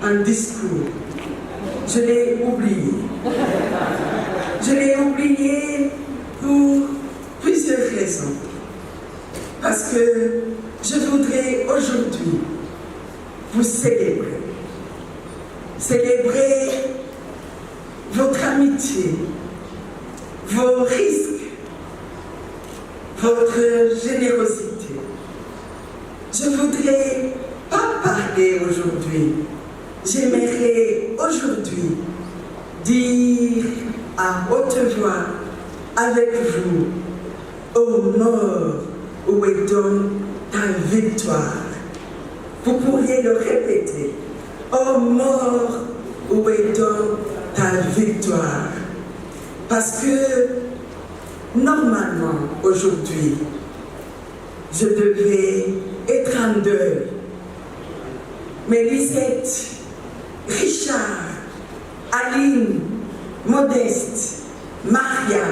un discours. Je l'ai oublié. Je l'ai oublié pour plusieurs raisons. Parce que je voudrais aujourd'hui vous célébrer. Célébrer votre amitié, vos risques, votre générosité. Je voudrais pas parler aujourd'hui. J'aimerais aujourd'hui dire à haute voix avec vous, ô mort, où est donc ta victoire? Vous pourriez le répéter, ô mort, où est donc ta victoire? Parce que normalement, aujourd'hui, je devais être en deuil. Mais Lisette, Richard, Aline, Modeste, Maria,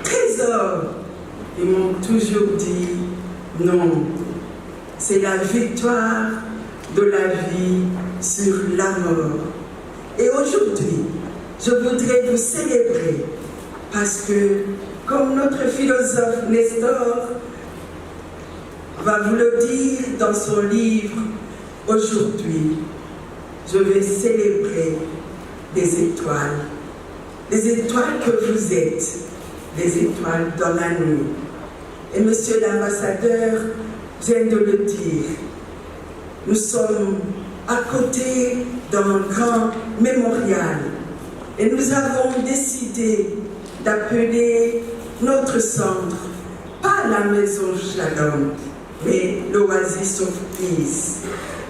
Trésor, ils m'ont toujours dit non. C'est la victoire de la vie sur la mort. Et aujourd'hui, je voudrais vous célébrer parce que, comme notre philosophe Nestor va vous le dire dans son livre, aujourd'hui, je vais célébrer des étoiles que vous êtes, des étoiles dans la nuit. Et monsieur l'ambassadeur vient de le dire, nous sommes à côté d'un grand mémorial et nous avons décidé d'appeler notre centre, pas la maison Shalom, mais l'Oasis of Peace.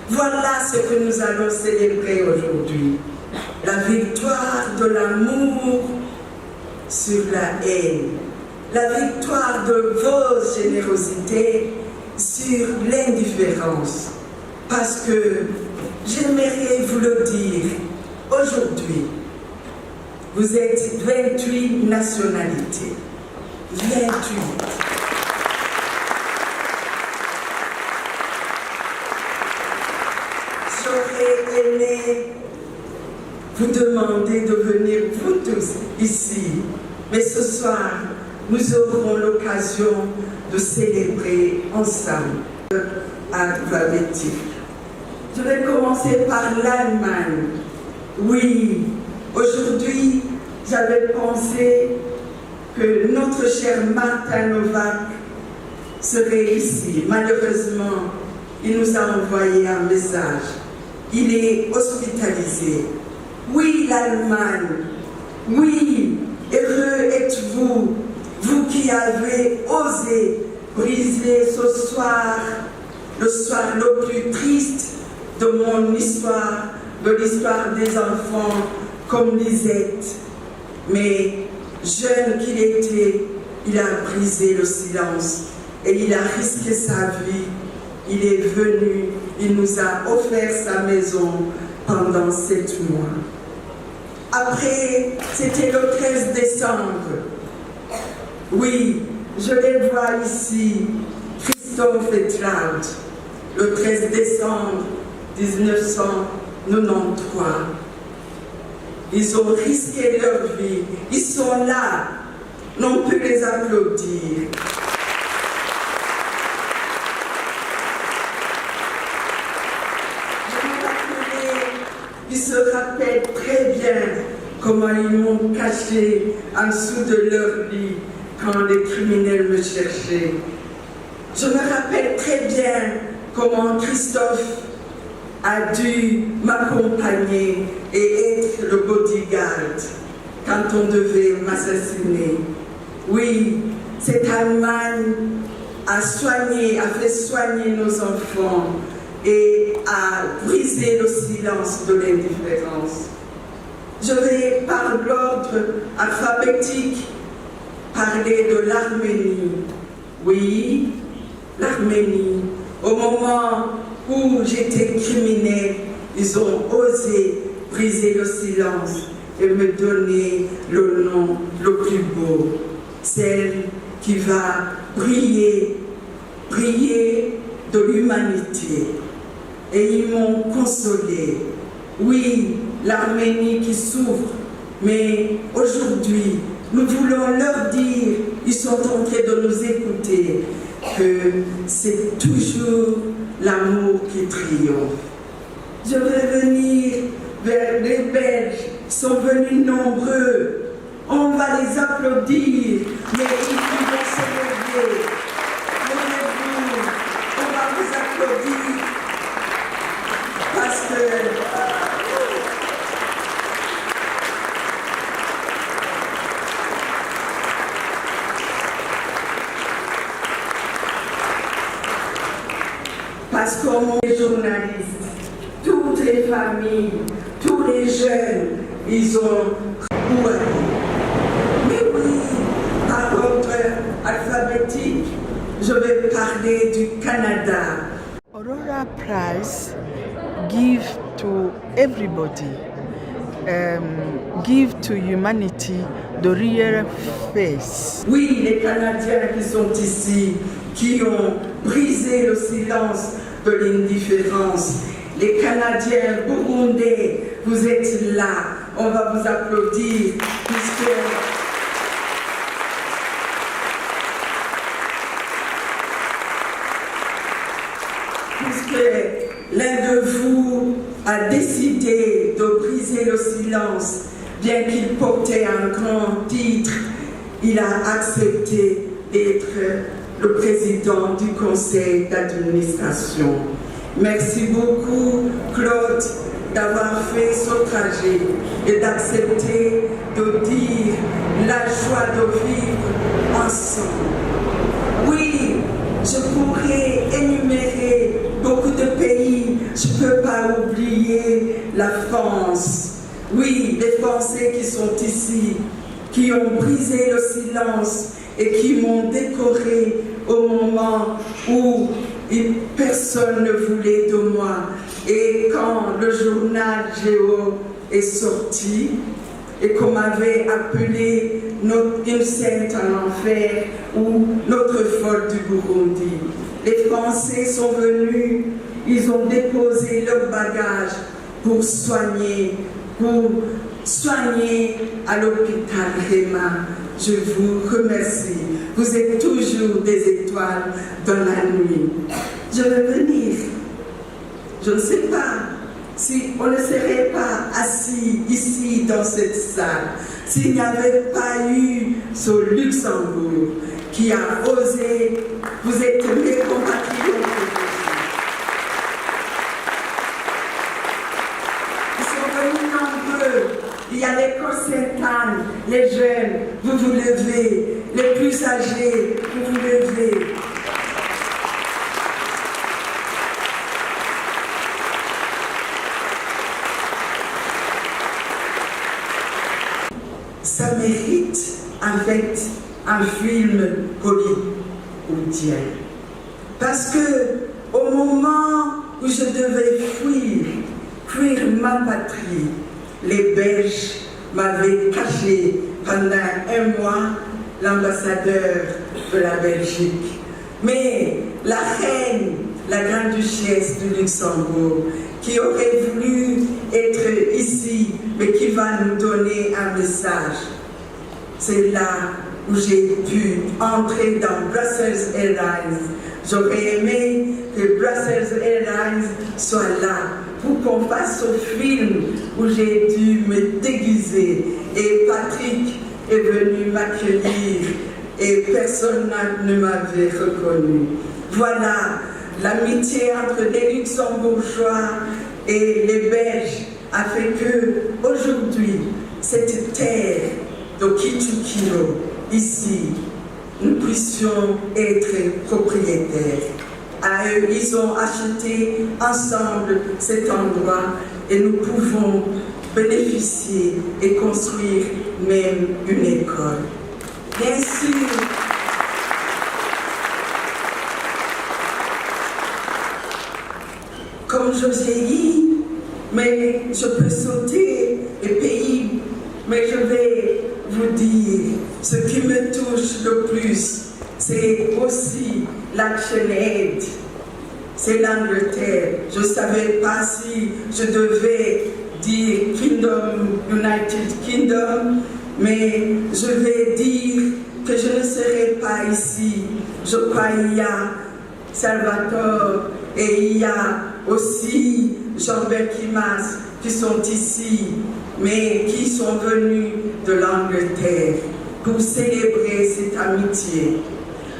Voilà ce que nous allons célébrer aujourd'hui. La victoire de l'amour sur la haine. La victoire de vos générosités sur l'indifférence. Parce que j'aimerais vous le dire, aujourd'hui, vous êtes 28 nationalités. 28. J'aurais aimé vous demander de venir, vous tous, ici. Mais ce soir, nous aurons l'occasion de célébrer ensemble alphabétique. Je vais commencer par l'Allemagne. Oui, aujourd'hui, j'avais pensé que notre cher Martin Novak serait ici. Malheureusement, il nous a envoyé un message. Il est hospitalisé. Oui, l'Allemagne. Oui, heureux êtes-vous, vous qui avez osé briser ce soir, le soir le plus triste de mon histoire, de l'histoire des enfants comme Lisette. Mais jeune qu'il était, il a brisé le silence et il a risqué sa vie. Il est venu, il nous a offert sa maison pendant 7 mois. Après, c'était le 13 décembre. Oui, je les vois ici, Christophe et Claude, le 13 décembre 1993. Ils ont risqué leur vie, ils sont là, on peut les applaudir. Ils se rappellent très bien comment ils m'ont caché en dessous de leur lit quand les criminels me cherchaient. Je me rappelle très bien comment Christophe a dû m'accompagner et être le bodyguard quand on devait m'assassiner. Oui, cette Allemagne a fait soigner nos enfants et a brisé le silence de l'indifférence. Je vais, par l'ordre alphabétique, parler de l'Arménie. Oui, l'Arménie. Au moment où j'étais criminel, ils ont osé briser le silence et me donner le nom le plus beau, celle qui va briller de l'humanité. Et ils m'ont consolé. Oui, l'Arménie qui souffre, mais aujourd'hui, nous voulons leur dire, ils sont en train de nous écouter, que c'est toujours l'amour qui triomphe. Je vais venir vers les Belges, ils sont venus nombreux. On va les applaudir, mais ils vont se lever. Levez-vous, on va vous applaudir parce que comme les journalistes, toutes les familles, tous les jeunes, ils ont couru. Mais oui, par ordre alphabétique, je vais parler du Canada. Aurora Prize give to everybody, give to humanity the real face. Oui, les Canadiens qui sont ici, qui ont brisé le silence de l'indifférence. Les Canadiens burundais, vous êtes là. On va vous applaudir puisque l'un de vous a décidé de briser le silence, bien qu'il portait un grand titre, il a accepté d'être le président du conseil d'administration. Merci beaucoup, Claude, d'avoir fait ce trajet et d'accepter de dire la joie de vivre ensemble. Oui, je pourrais énumérer beaucoup de pays, je ne peux pas oublier la France. Oui, les Français qui sont ici, qui ont brisé le silence et qui m'ont décoré au moment où personne ne voulait de moi. Et quand le journal Géo est sorti et qu'on m'avait appelé une sainte en enfer ou notre folle du Burundi, les Français sont venus, ils ont déposé leurs bagages pour soigner à l'hôpital Réma. Je vous remercie. Vous êtes toujours des étoiles dans la nuit. Je vais venir. Je ne sais pas si on ne serait pas assis ici dans cette salle, s'il n'y avait pas eu ce Luxembourg qui a osé. Vous êtes mes compatriotes. Ils sont venus nombreux. Il y a l'école Sainte-Anne, les jeunes, vous vous levez, les plus âgés, vous vous levez. Ça mérite en fait un film hollywoodien. Parce que au moment où je devais fuir ma patrie, les Belges m'avaient caché pendant un mois l'ambassadeur de la Belgique. Mais la reine, la grande-duchesse du Luxembourg, qui aurait voulu être ici, mais qui va nous donner un message, c'est là où j'ai pu entrer dans Brussels Airlines. J'aurais aimé que Brussels Airlines soit là pour qu'on fasse ce film où j'ai dû me déguiser. Et Patrick est venu m'accueillir et personne ne m'avait reconnu. Voilà, l'amitié entre les Luxembourgeois et les Belges a fait que aujourd'hui, cette terre de Kichukiro, ici, nous puissions être propriétaires. À eux, ils ont acheté ensemble cet endroit et nous pouvons bénéficier et construire même une école. Bien sûr, comme Josélie, mais je peux sauter les pays, mais je vais vous dire, ce qui me touche le plus, c'est aussi l'ActionAid, c'est l'Angleterre. Je ne savais pas si je devais United Kingdom, mais je vais dire que je ne serai pas ici. Je crois qu'il y a Salvatore et il y a aussi Jean-Berkimas qui sont ici, mais qui sont venus de l'Angleterre pour célébrer cette amitié.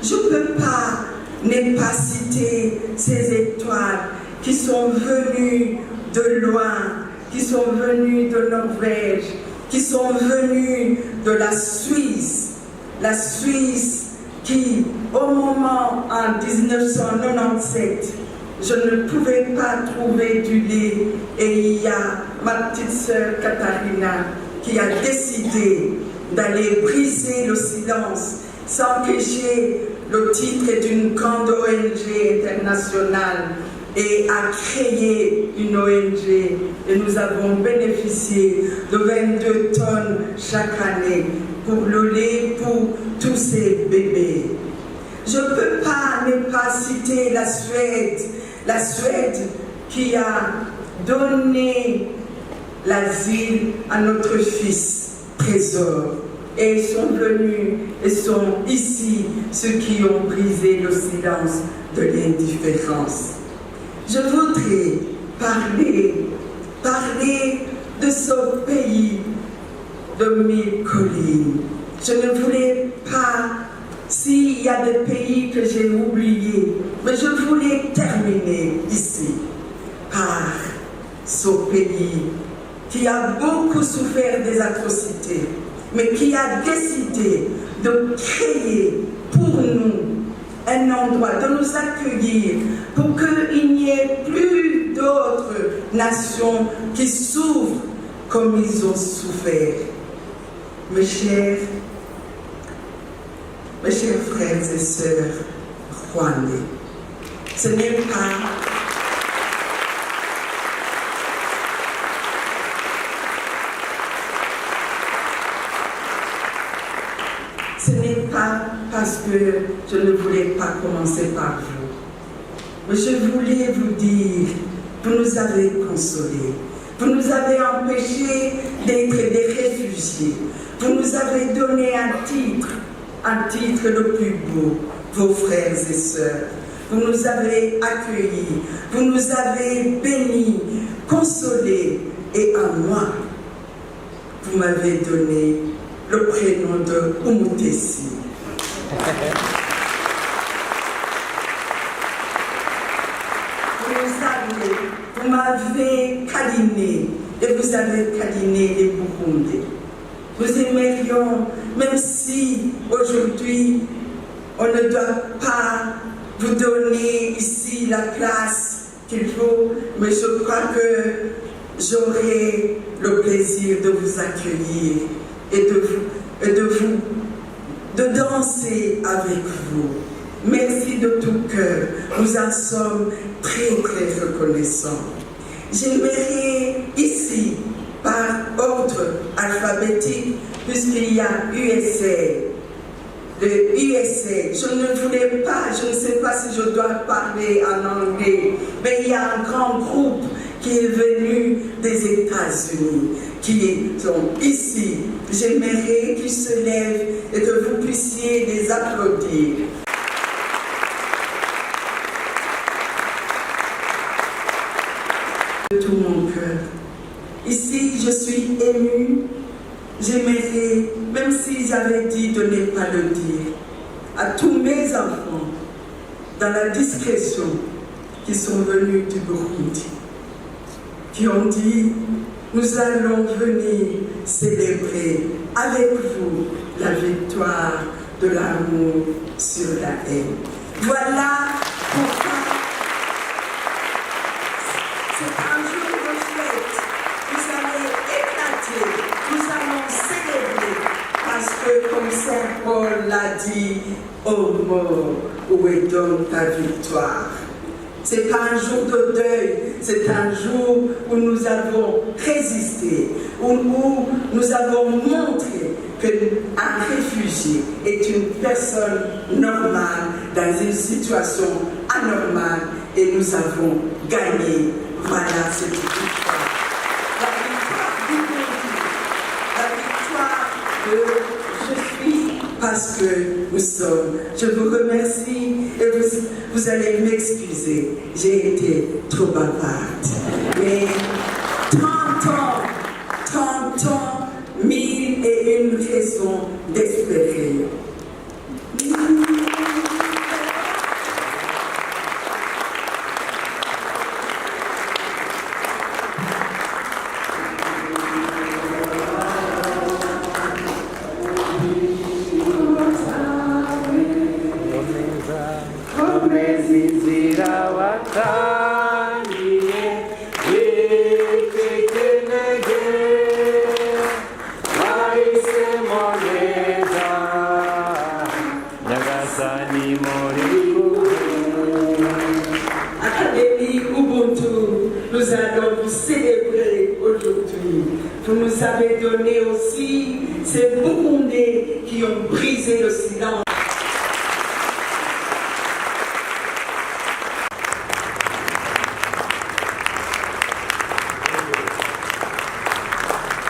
Je ne peux pas ne pas citer ces étoiles qui sont venues de loin, qui sont venues de Norvège, qui sont venues de la Suisse qui, au moment en 1997, je ne pouvais pas trouver du lait et il y a ma petite sœur Katharina qui a décidé d'aller briser le silence sans que j'ai le titre d'une grande ONG internationale et a créé une ONG et nous avons bénéficié de 22 tonnes chaque année pour le lait pour tous ces bébés. Je ne peux pas ne pas citer la Suède qui a donné l'asile à notre fils Trésor. Et ils sont venus et sont ici ceux qui ont brisé le silence de l'indifférence. Je voudrais parler de ce pays de 1000 collines. Je ne voulais pas, s'il y a des pays que j'ai oubliés, mais je voulais terminer ici par ce pays qui a beaucoup souffert des atrocités, mais qui a décidé de créer pour nous un endroit, de nous accueillir, pour qu'il n'y ait plus d'autres nations qui souffrent comme ils ont souffert. Mes chers frères et sœurs rwandais, ce n'est pas parce que je ne voulais pas commencer par vous, mais je voulais vous dire, vous nous avez consolés, vous nous avez empêchés d'être des réfugiés, vous nous avez donné un titre le plus beau, vos frères et sœurs. Vous nous avez accueillis, vous nous avez bénis, consolés, et à moi, vous m'avez donné le prénom de Umutesi. Vous m'avez câliné et vous avez câliné les Burundais. Nous aimerions, même si aujourd'hui on ne doit pas vous donner ici la place qu'il faut, mais je crois que j'aurai le plaisir de vous accueillir et de danser avec vous. Merci de tout cœur, nous en sommes très très reconnaissants. J'aimerais ici, par ordre alphabétique, puisqu'il y a USA, le USA, je ne voulais pas, je ne sais pas si je dois parler en anglais, mais il y a un grand groupe qui est venu des États-Unis, qui sont ici. J'aimerais qu'ils se lèvent et que vous puissiez les applaudir. De tout mon cœur. Ici, je suis émue. J'aimerais, même s'ils avaient dit de ne pas le dire, à tous mes enfants, dans la discrétion, qui sont venus du Burundi, qui ont dit, nous allons venir célébrer avec vous la victoire de l'amour sur la haine. Voilà pourquoi c'est un jour de fête. Vous allez éclater, nous allons célébrer, parce que comme Saint Paul l'a dit, ô mort, où est donc ta victoire? Ce n'est pas un jour de deuil, c'est un jour où nous avons résisté, où nous avons montré qu'un réfugié est une personne normale dans une situation anormale et nous avons gagné. Voilà cette victoire. La victoire du parce que nous sommes. Je vous remercie et vous allez m'excuser. J'ai été trop bavarde. Mais 30 ans, 1001 raisons d'espérer. Académie Ubuntu, nous allons vous célébrer aujourd'hui. Vous nous avez donné aussi ces Burundais qui ont brisé le silence.